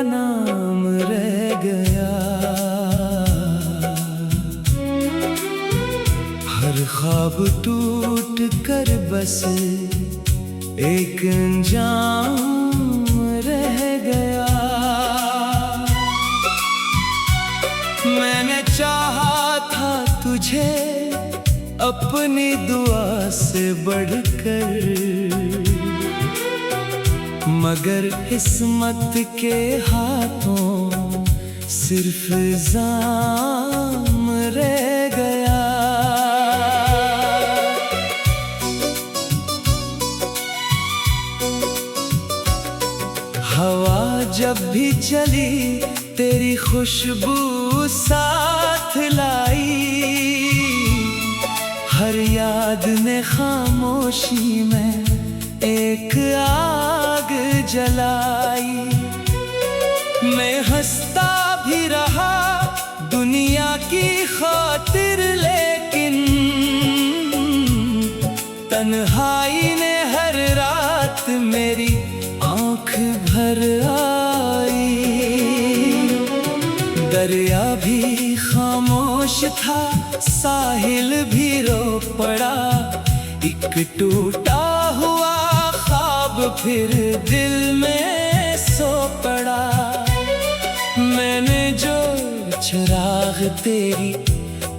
नाम रह गया। हर ख्वाब टूट कर बस एक अंजाम रह गया। मैंने चाहा था तुझे अपनी दुआ से बढ़कर, मगर किस्मत के हाथों सिर्फ इल्जाम रह गया। हवा जब भी चली तेरी खुशबू साथ लाई, हर याद ने खामोशी में एक आग जलाई। मैं हंसता भी रहा दुनिया की खातिर, लेकिन तन्हाई ने हर रात मेरी आँख भर आई। दरिया भी खामोश था, साहिल भी रो पड़ा, एक टूटा हुआ ख्वाब फिर दिल में सो पड़ा। मैंने जो चिराग तेरी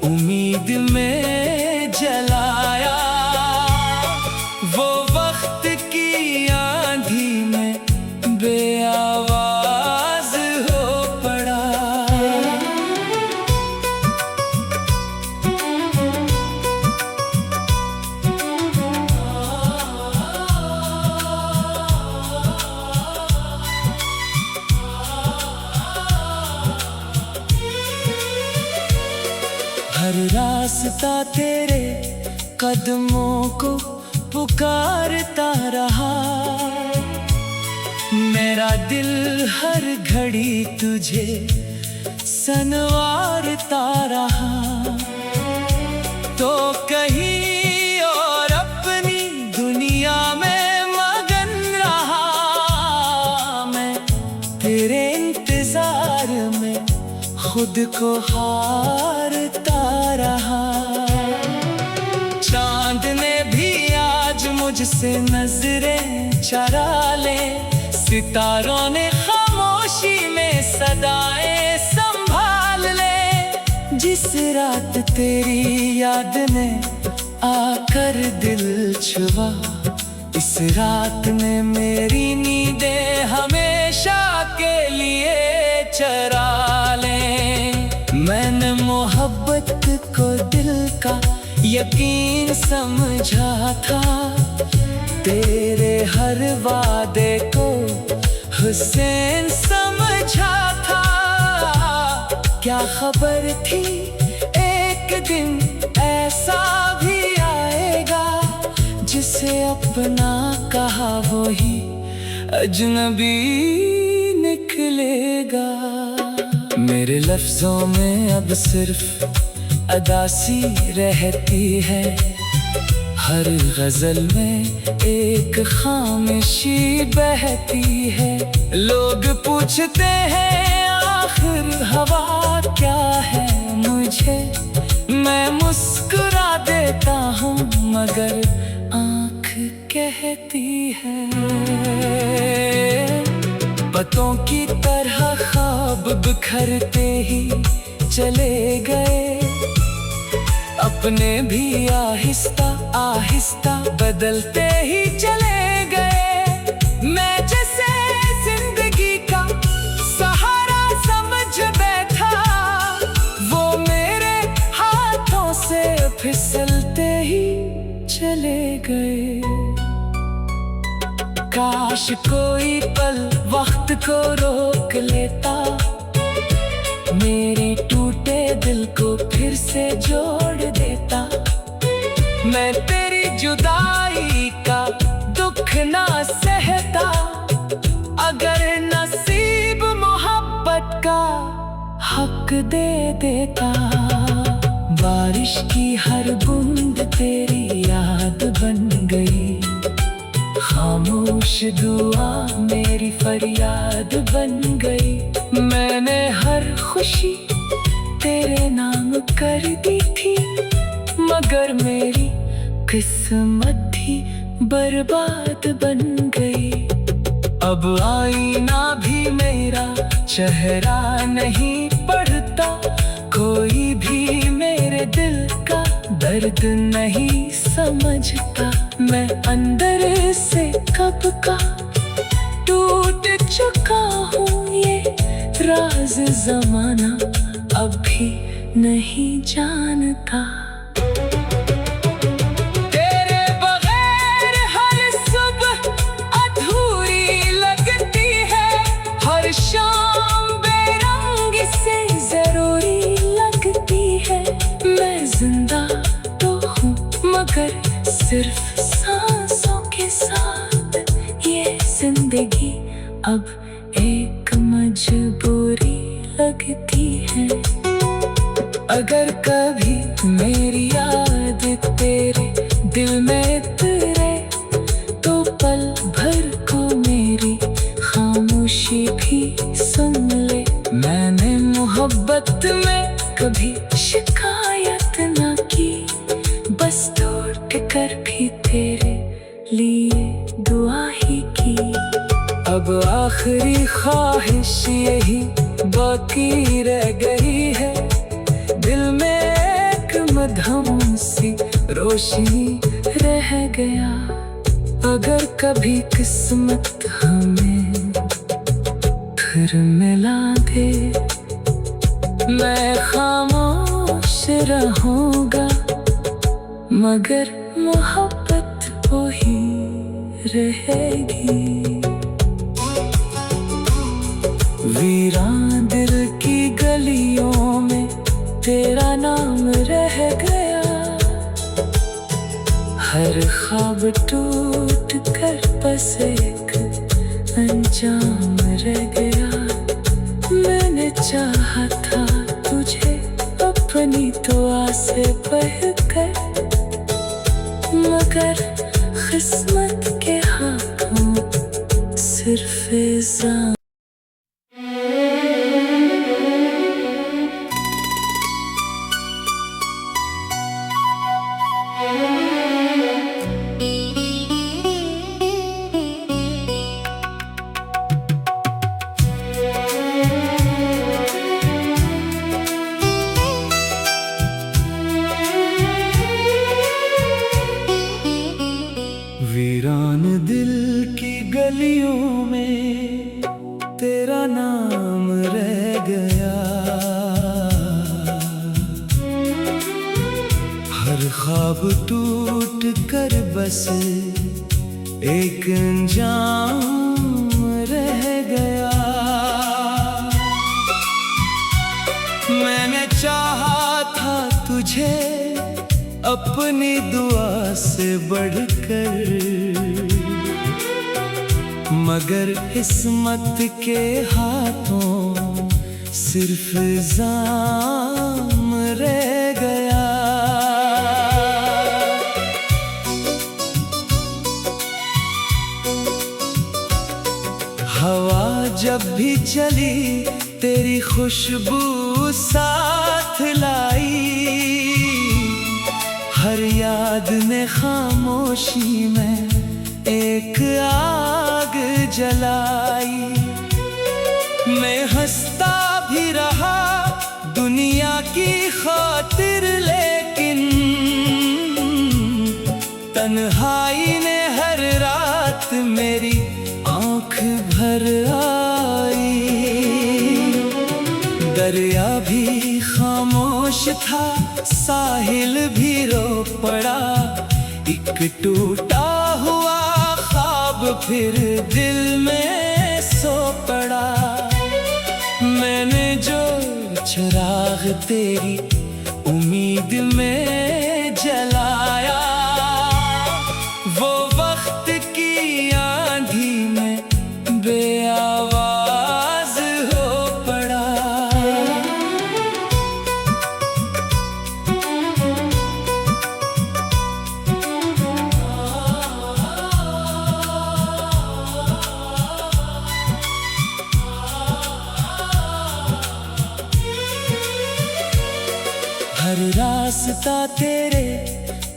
उम्मीद में जलाया, वो वक्त की आंधी में बेआवाज हो पड़ा। हर रास्ता तेरे कदमों को पुकारता रहा, मेरा दिल हर घड़ी तुझे सनवारता रहा। तो कहीं और अपनी दुनिया में मगन रहा, मैं तेरे इंतजार में खुद को हारता रहा। चांद ने भी आज मुझसे नजरें चरा ले, सितारों ने खामोशी में सदाएं संभाल ले। जिस रात तेरी याद ने आकर दिल छुआ, इस रात ने मेरी नींदें हमेशा के लिए चरा ले। मैंने मोहब्बत को दिल का यकीन समझा था, तेरे हर वादे को हुसैन समझा था। क्या खबर थी एक दिन ऐसा भी आएगा, जिसे अपना कहा वो ही अजनबी निकलेगा। मेरे लफ्जों में अब सिर्फ अदासी रहती है, हर गजल में एक खामोशी बहती है। लोग पूछते हैं आखिर हवा क्या है मुझे, मैं मुस्कुरा देता हूँ मगर आँख कहती है। पतों की तरह ख्वाब बिखरते ही चले गए, अपने भी आहिस्ता आहिस्ता बदलते ही चले गए। मैं जैसे जिंदगी का सहारा समझ बैठा, वो मेरे हाथों से फिसलते ही चले गए। काश कोई पल वक्त को रोक लेता, मेरे टूटे दिल को फिर से जोड़ देता। मैं तेरी जुदाई का दुख ना सहता, अगर नसीब मोहब्बत का हक दे देता। बारिश की हर बूंद तेरी याद बन गई, खामोश दुआ मेरी फरियाद बन गई। मैंने हर खुशी तेरे नाम कर दी थी, मगर मेरी किस्मत ही बर्बाद बन गई। अब आईना भी मेरा चेहरा नहीं पढ़ता, कोई भी मेरे दिल का दर्द नहीं समझता। मैं अंदर से कब का टूट चुका हूँ, ये राज ज़माना अब भी नहीं जानता। तेरे बगैर हर सुबह अधूरी लगती है, हर शाम बेरंगी से जरूरी लगती है। मैं जिंदा तो हूँ मगर सिर्फ सांसों के साथ, ये जिंदगी अब एक मजबूरी लगती है। अगर कभी मेरी याद तेरे दिल में उतरे, तो पल भर को मेरी खामोशी भी सुन ले। मैंने मोहब्बत में कभी शिकायत न की, बस टूट कर भी तेरे लिए दुआ ही की। अब आखिरी ख्वाहिश यही बाकी रह गई है, दिल में एक मधुम सी रोशनी रह गया। अगर कभी किस्मत हमें फिर मिला दे, मैं खामोश रहूंगा, मगर मोहब्बत वही रहेगी। वीरान दिल की गलियों में तेरा नाम रह गया, हर ख्वाब टूट कर बस एक अंजाम रह गया। मैंने चाहा था तुझे अपनी दुआ से बहकर, मगर किस्मत के हाथों सिर्फ इल्जाम। वीरान दिल की गलियों में तेरा नाम रह गया, हर ख्वाब टूट कर बस एक अंजाम रह गया। मैंने चाहा था तुझे अपनी दुआ से बढ़कर, मगर किस्मत के हाथों सिर्फ इल्जाम रह गया। हवा जब भी चली तेरी खुशबू साथ लाई, हर याद ने खामोशी में एक आग जलाई। मैं हंसता भी रहा दुनिया की खातिर, लेकिन तन्हाई ने हर रात मेरी आँख भर आई। दरिया भी खामोश था, साहिल भी रो पड़ा, एक टूटा हुआ ख्वाब फिर दिल में सो पड़ा। मैंने जो चिराग तेरी उम्मीद में जलाया, वो वक्त की आंधी में बेआवाज हो पड़ा। रास्ता तेरे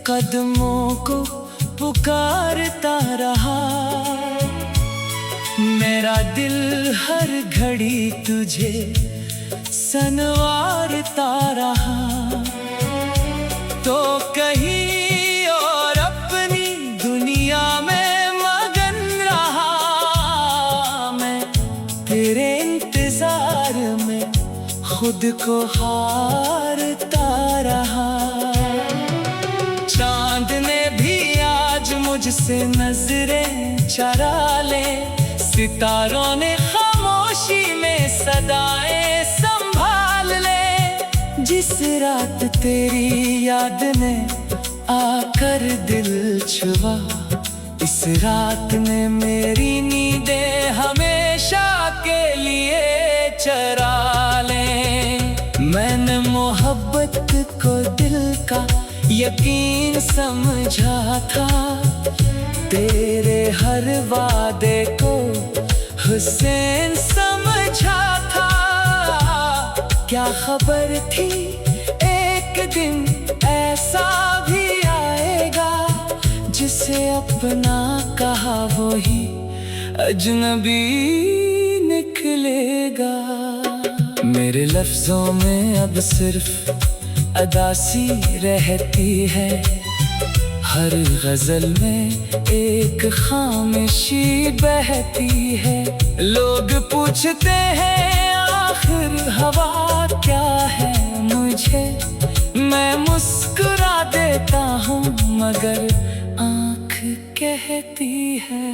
कदमों को पुकारता रहा। मेरा दिल हर घड़ी तुझे सनवारता रहा। तो कहीं और अपनी दुनिया में मगन रहा, मैं तेरे इंतजार में खुद को हारता रहा। चांद ने भी आज मुझसे नजरें चरा ले, सितारों ने खामोशी में सदाएं संभाल ले। जिस रात तेरी याद ने आकर दिल छुआ, इस रात ने मेरी नींदें हमेशा के लिए चरा ले। मैंने मोहब्बत को दिल का यकीन समझा था, तेरे हर वादे को हुसैन समझा था। क्या खबर थी एक दिन ऐसा भी आएगा, जिसे अपना कहा वो ही अजनबी निकलेगा। मेरे लफ्जों में अब सिर्फ अदासी रहती है, हर गजल में एक खामोशी बहती है। लोग पूछते हैं आखिर हवा क्या है मुझे, मैं मुस्कुरा देता हूँ मगर आँख कहती है।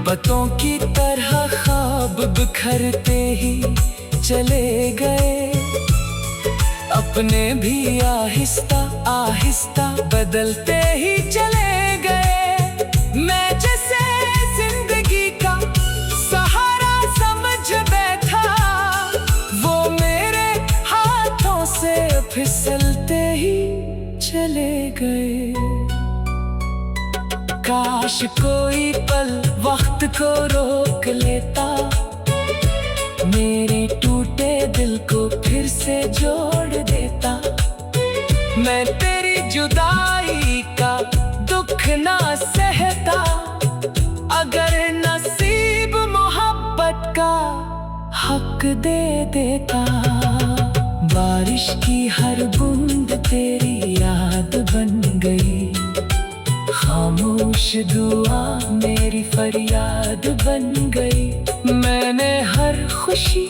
पतों की तरह ख्वाब बिखरते ही चले गए, अपने भी आहिस्ता आहिस्ता बदलते ही चले गए। मैं जैसे जिंदगी का सहारा समझ बैठा, वो मेरे हाथों से फिसलते ही चले गए। काश कोई पल वक्त को रोक लेता, मेरे टूटे दिल को फिर से जोड़ देता। मैं तेरी जुदाई का दुख ना सहता, अगर नसीब मोहब्बत का हक दे देता। बारिश की हर बूंद तेरी याद बन गई, खामोश दुआ मेरी फरियाद बन गई। मैंने हर खुशी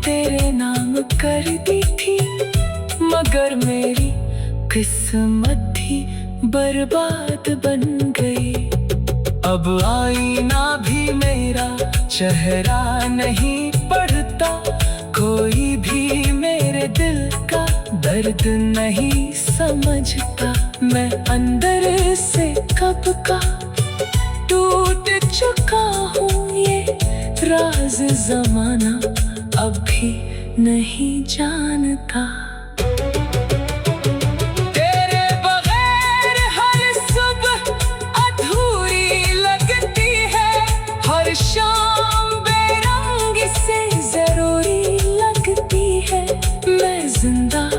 तेरे नाम कर दी थी, मगर मेरी किस्मत ही बर्बाद बन गई। अब आईना भी मेरा चेहरा नहीं पढ़ता, कोई भी मेरे दिल का दर्द नहीं समझता। मैं अंदर से कब का टूट चुका हूँ, ये राज ज़माना अब भी नहीं जानता। तेरे बगैर हर सुबह अधूरी लगती है, हर शाम बेरंगी से जरूरी लगती है। मैं जिंदा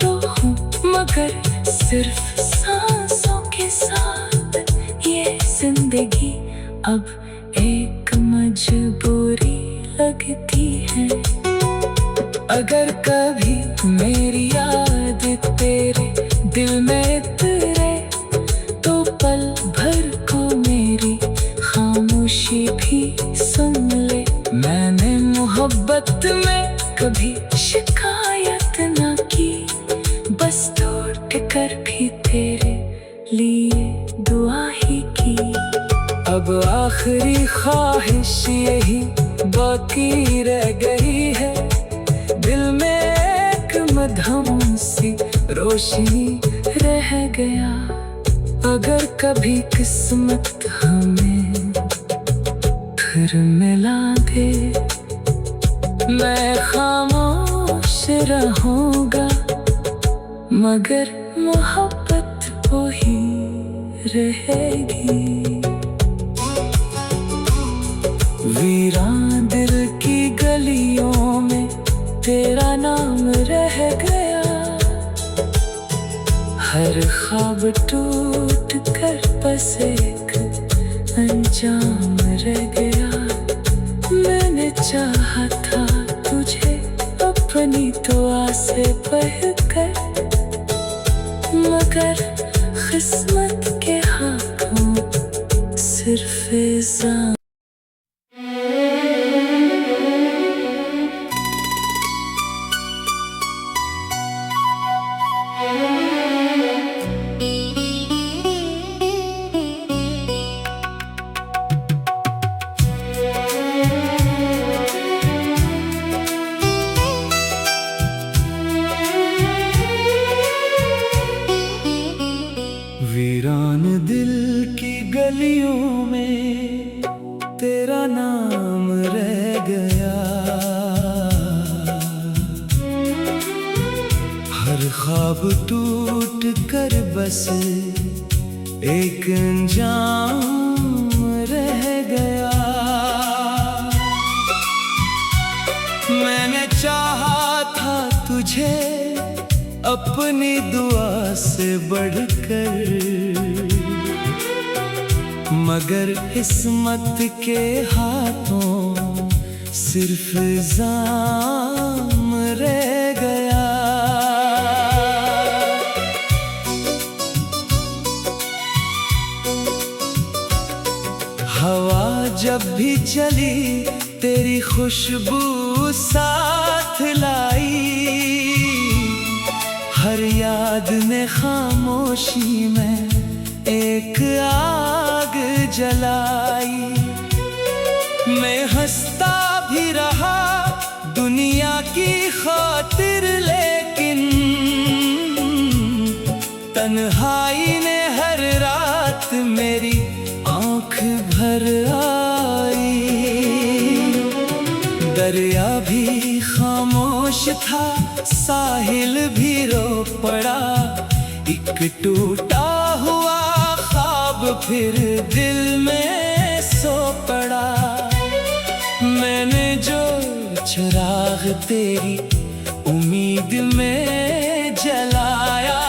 तो हूँ मगर सिर्फ सांसों के साथ, ये जिंदगी अब एक मजबूरी लगती है। अगर कभी मेरी याद तेरे दिल में उतरे, तो पल भर को मेरी खामोशी भी सुन ले। मैंने मोहब्बत में कभी शिकायत न की, बस टूट कर भी तेरे लिए दुआ ही की। अब आखिरी ख्वाहिश यही बाकी रह गई है, दिल में एक मधुम सी रोशनी रह गया। अगर कभी किस्मत हमें फिर मिला दे, मैं खामोश रहूंगा मगर मोहब्बत वही रहेगी। वीरान दिल की गलियों में तेरा नाम रह गया। ख्वाब टूट कर बस एक अंजाम रह गया। मैंने चाहा था तुझे अपनी दुआ से बहकर, मगर किस्मत के हाथों सिर्फ इल्जाम। वीरान दिल की गलियों में तेरा नाम रह गया। हर ख्वाब टूट कर बस एक अंजाम रह गया। मैंने चाहा था तुझे अपनी दुआ से बढ़कर, मगर किस्मत के हाथों सिर्फ इल्जाम रह गया। हवा जब भी चली तेरी खुशबू साथ लाई। हर याद ने खामोशी में एक आग जलाई। मैं हंसता भी रहा दुनिया की खातिर, लेकिन तन्हाई ने हर रात मेरी आँख भर आई। दरिया भी खामोश था, साहिल भी रो पड़ा। एक टूटा हुआ ख्वाब फिर दिल में सो पड़ा। मैंने जो चिराग तेरी उम्मीद में जलाया,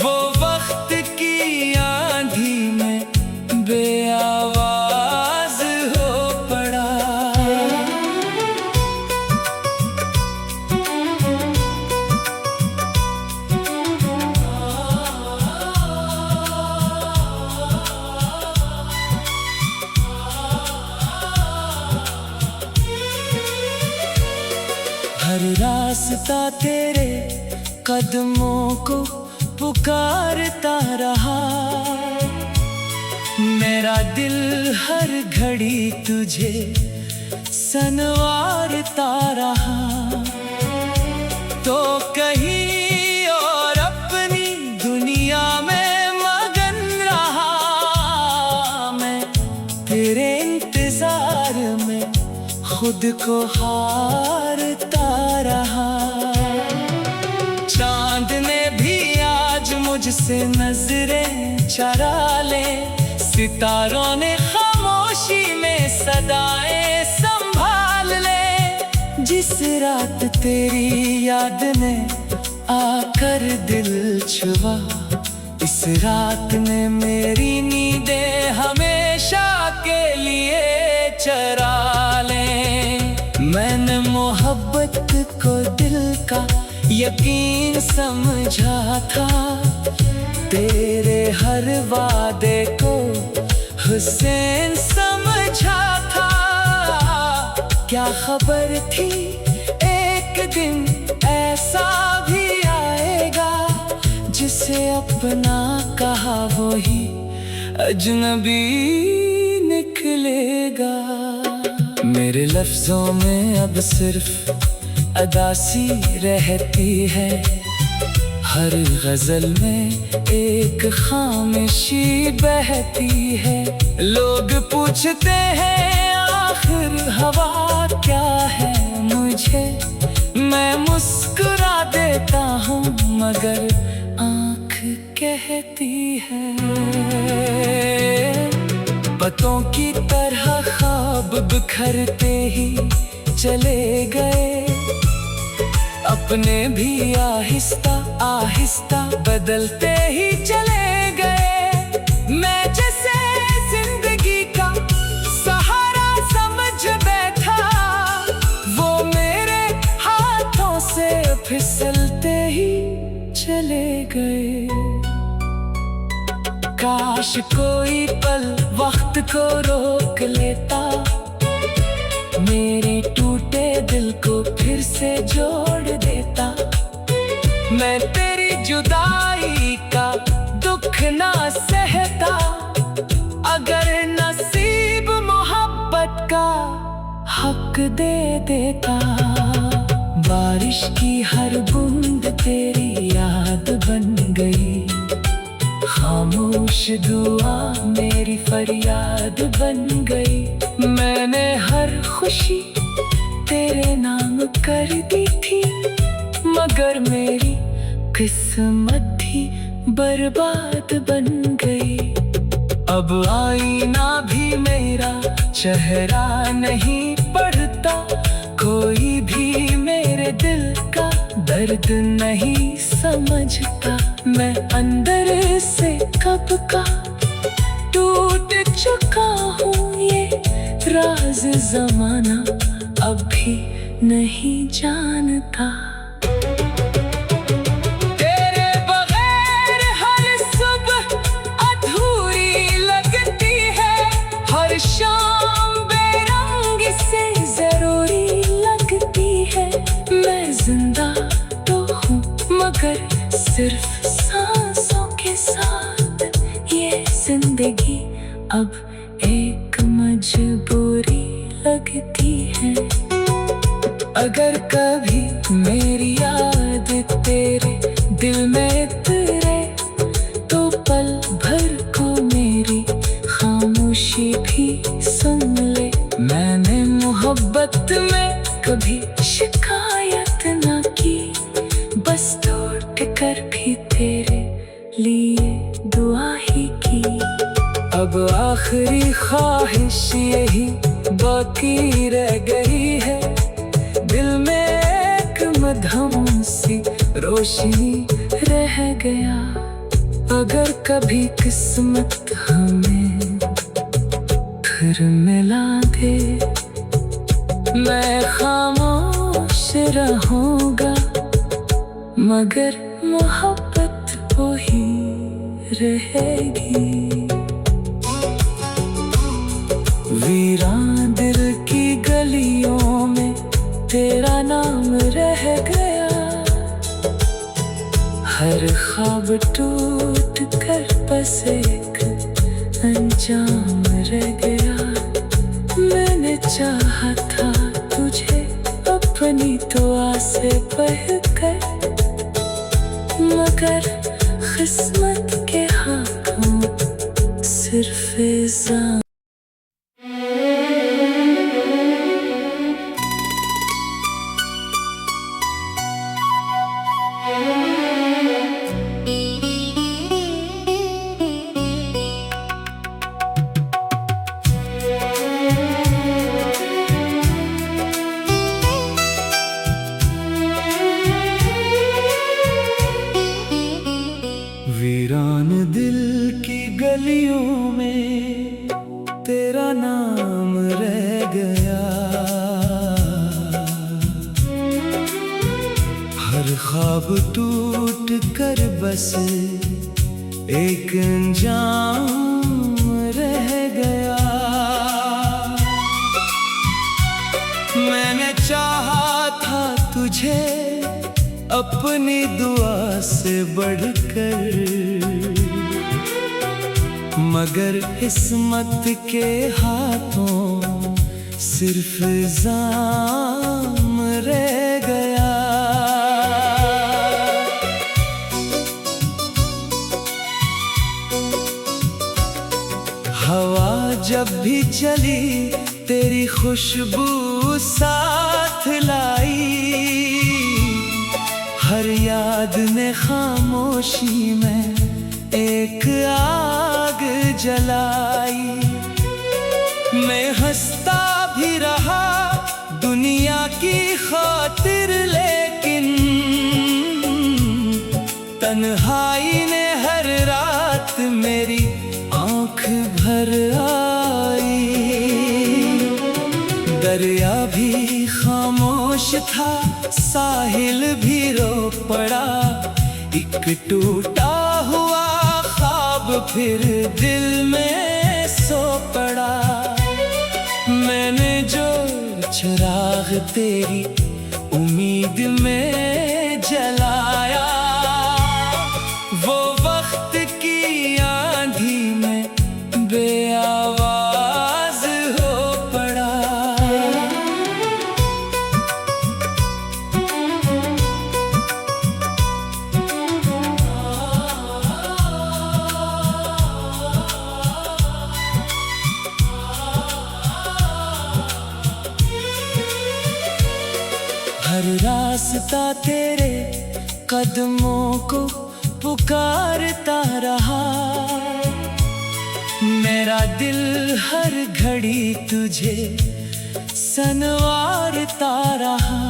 वो वक्त की आंधी में बेआवाज हो पड़ा। हर रास्ता तेरे कदमों को पुकारता रहा। मेरा दिल हर घड़ी तुझे सनवारता रहा। तो कहीं और अपनी दुनिया में मगन रहा मैं, तेरे इंतजार में खुद को हारता रहा। चांद ने भी आज मुझसे नजरें चरा ले, सितारों ने खामोशी में सदाएं संभाल ले। जिस रात तेरी याद ने आकर दिल छुआ, इस रात ने मेरी नींदें हमेशा के लिए चरा ले। मैंने मोहब्बत को दिल का यकीन समझा था, तेरे हर वादे को हुसैन समझा था। क्या खबर थी एक दिन ऐसा भी आएगा, जिसे अपना कहा वो ही अजनबी निकलेगा। मेरे लफ्जों में अब सिर्फ अदासी रहती है, हर गजल में एक खामोशी बहती है। लोग पूछते हैं आखिर हवा क्या है मुझे, मैं मुस्कुरा देता हूँ मगर आँख कहती है। पतों की तरह ख्वाब बिखरते ही चले गए, अपने भी आहिस्ता आहिस्ता बदलते ही चले गए। मैं जैसे जिंदगी का सहारा समझ बैठा, वो मेरे हाथों से फिसलते ही चले गए। काश कोई पल वक्त को रोक लेता, मेरे टूटे दिल को फिर से जोड़ देता। मैं तेरी जुदाई का दुख ना सहता, अगर नसीब मोहब्बत का हक दे देता। बारिश की हर बूंद तेरी याद बन गई, खामोश दुआ मेरी फरियाद बन गई। मैंने हर खुशी तेरे नाम कर दी थी, मगर मेरी किस्मत ही बर्बाद बन गई। अब आईना भी मेरा चेहरा नहीं पढ़ता, कोई भी मेरे दिल का दर्द नहीं समझता। मैं अंदर से कब का टूट चुका हूँ, ये राज ज़माना अब भी नहीं जानता। तेरे बगैर हर सुबह अधूरी लगती है, हर शाम बेरंग से जरूरी लगती है। मैं जिंदा तो हूँ मगर सिर्फ सांसों के साथ, ये जिंदगी अब एक मजबूरी लगती है। अगर कभी मेरी याद तेरे दिल में तेरे, तो पल भर को मेरी खामोशी भी सुन ले। मैंने मोहब्बत में कभी शिकायत ना की, बस टूट कर भी तेरे लिए दुआ ही की। अब आखिरी ख्वाहिश यही बाकी रह गई है, दिल में एक मधुम सी रोशनी रह गया। अगर कभी किस्मत हमें फिर मिला दे, मैं खामोश रहूंगा, मगर मोहब्बत वही रहेगी। वीरान दिल की गलियों में तेरा नाम रह गया, हर ख्वाब टूट कर बस एक अंजाम रह गया। मैंने चाहा था तुझे अपनी दुआ से बहकर, मगर किस्मत के हाथों सिर्फ इल्जाम। वीरान दिल की गलियों में तेरा नाम रह गया, हर ख्वाब टूट कर बस एक अंजाम रह गया। मैंने चाहा था तुझे अपनी दुआ से बढ़कर, मगर किस्मत के हाथों सिर्फ इल्जाम रह गया। हवा जब भी चली तेरी खुशबू साथ लाई, हर याद ने खामोशी में एक आग जलाई। मैं हंसता भी रहा दुनिया की खातिर, लेकिन तन्हाई ने हर रात मेरी आंख भर आई। दरिया भी खामोश था, साहिल भी रो पड़ा। एक टूटा हुआ ख्वाब फिर दिल में सो पड़ा। मैंने जो चिराग तेरी उम्मीद में जलाया, वो वक्त की आंधी में बेआवाज हो पड़ा। हर रास्ता तेरे कदमों को पुकारता रहा। मेरा दिल हर घड़ी तुझे सनवारता रहा।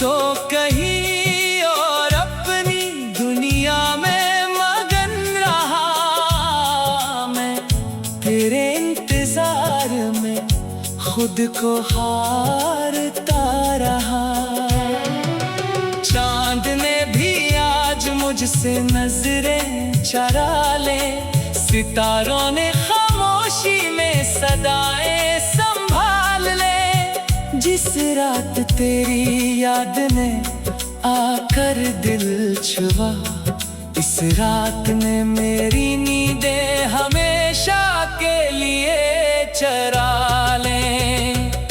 तो कहीं और अपनी दुनिया में मगन रहा, मैं तेरे इंतजार में खुद को हारता रहा। चांद ने भी आज मुझसे नजरें चरा ले, सितारों ने खामोशी में सदाएं संभाल ले। जिस रात तेरी याद ने आकर दिल छुआ, इस रात ने मेरी नींदें हमेशा के लिए चरा ले।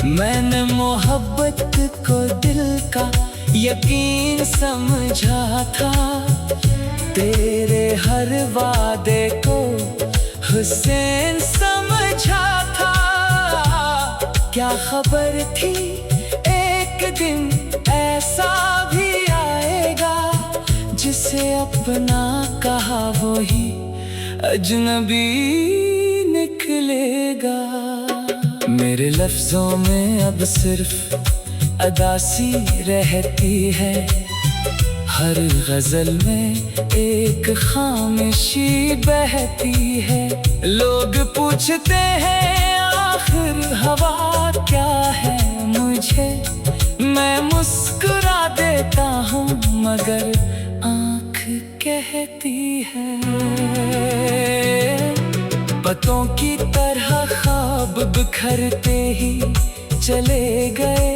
मैंने मोहब्बत को दिल का यकीन समझा था, तेरे हर वादे को हुसैन समझा था। क्या खबर थी एक दिन ऐसा भी आएगा, जिसे अपना कहा वो ही अजनबी निकलेगा। मेरे लफ्जों में अब सिर्फ अदासी रहती है, हर गजल में एक खामोशी बहती है। लोग पूछते हैं आखिर हवा क्या है मुझे, मैं मुस्कुरा देता हूँ मगर आँख कहती है। पतों की तरह ख्वाब बिखरते ही चले गए,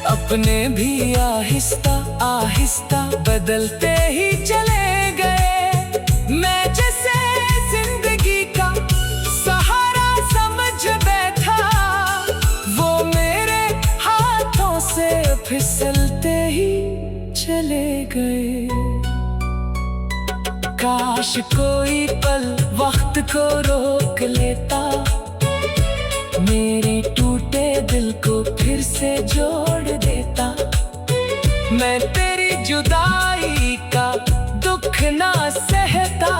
अपने भी आहिस्ता आहिस्ता बदलते ही चले गए। मैं जैसे जिंदगी का सहारा समझ बैठा, वो मेरे हाथों से फिसलते ही चले गए। काश कोई पल वक्त को रोक लेता, मेरे टूटे दिल को फिर से जोड़ देता। मैं तेरी जुदाई का दुख ना सहता,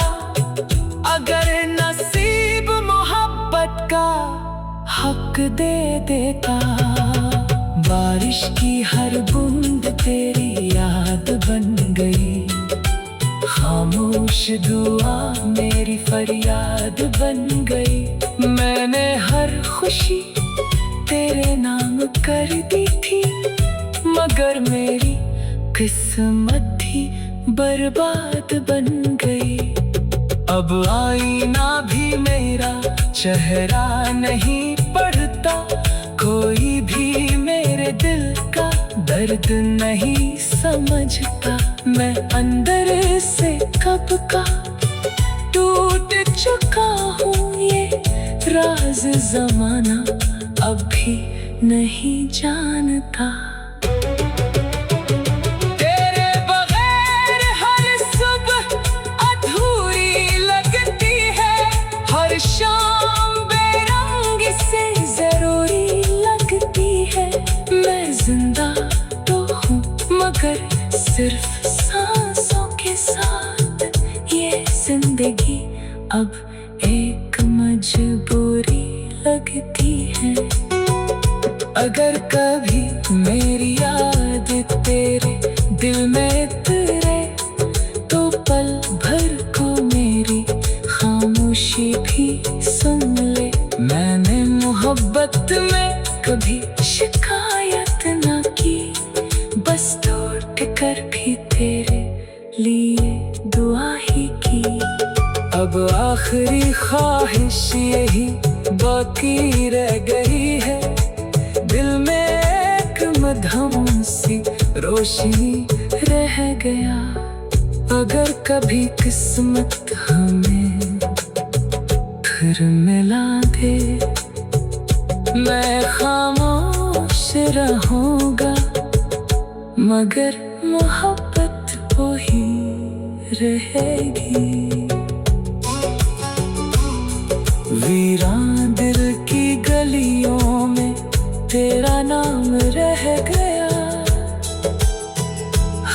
अगर नसीब मोहब्बत का हक दे देता। बारिश की हर बूंद तेरी याद बन गई, खामोश दुआ मेरी फरियाद बन गई। मैंने हर खुशी तेरे नाम कर दी थी, मगर मेरी किस्मत ही बर्बाद बन गई। अब आईना भी मेरा चेहरा नहीं पढ़ता, कोई भी मेरे दिल का दर्द नहीं समझता। मैं अंदर से कब का टूट चुका हूँ, ये राज ज़माना अब भी नहीं जानता। तेरे बगैर हर सुबह अधूरी लगती है, हर शाम बेरंग से जरूरी लगती है। मैं जिंदा तो हूँ मगर सिर्फ सांसों के साथ, ये जिंदगी अब एक मजबूरी लगती है। अगर कभी मेरी याद तेरे दिल में मोहब्बत में कभी शिकायत ना की, बस तोड़ कर भी तेरे लिए दुआ ही की। अब आखिरी ख्वाहिश यही बाकी रह गई है, दिल में एक मधुम सी रोशनी रह गया। अगर कभी किस्मत हमें फिर मिला दे, मैं खामोश रहूंगा, मगर मोहब्बत वो ही रहेगी। वीरान दिल की गलियों में तेरा नाम रह गया,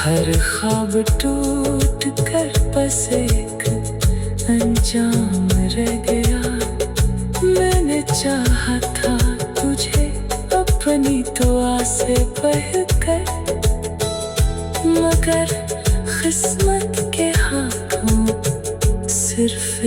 हर ख्वाब टूट कर बस एक अंजाम रह गया। मैंने चाहा था तुझे अपनी दुआ से बढ़कर, मगर किस्मत के हाथों सिर्फ